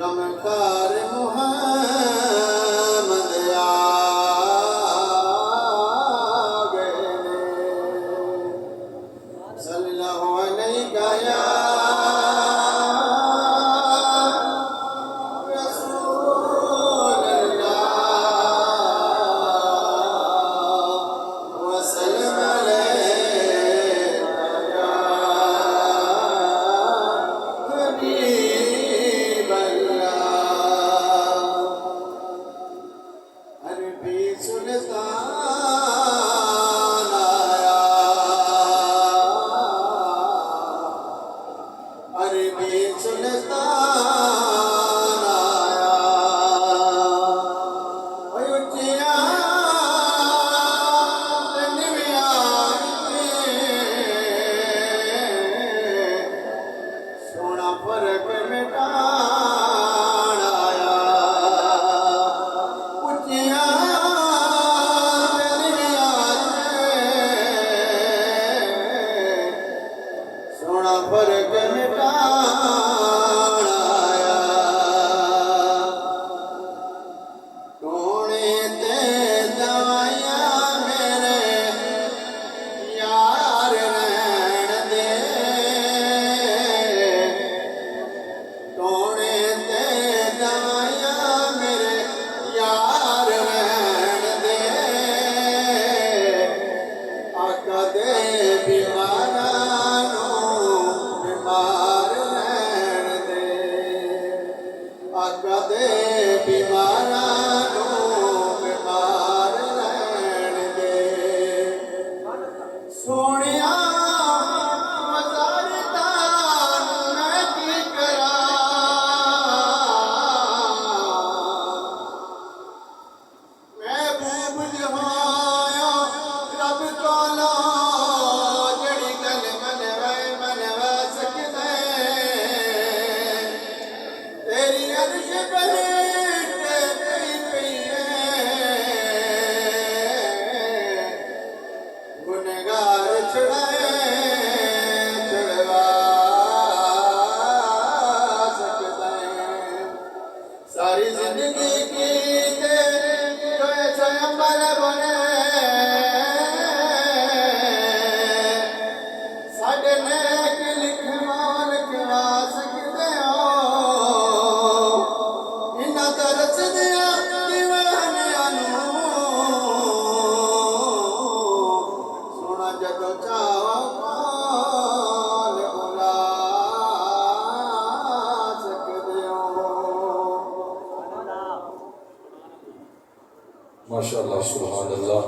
गमखार मुहम्मद आ गए ने। सल्लल्लाहु अलैहि या रसूल अल्लाह वसल्लम अलैका या हबीब अल्लाह। अरबी सुल्तान आया, अरबी सुल्तान आया, उच्चिया निवियान सोना फर्क मिटान आया। उच्चिया निवियान सोना फर्क मिटान आया। टोने ते दवाइयां मेरे यार रहन दे, टोने ते दवाइयां मेरे यार रहन दे। आका दे बीमारां नूं बीमार रहन दे, आका दे बीमारां नूं बीमार रहन दे। सोहणिया वज़ारता मैं की करां, महबूब जहाया रब कोलो जड़ी गल मनवा सकदे। तेरी अर्श पर पई पई गुनहगार छुड़ाए छुड़वा सकदे। सारी जिंदगी की जोए स्वयंवर बने, साडे नेक लिखवान लिखवा सकदे हो। इन्हां तरस दिया दीवानियां नूं सोना जदों चाहो कोल बुला सकदे हो। माशाअल्लाह, सुभान अल्लाह।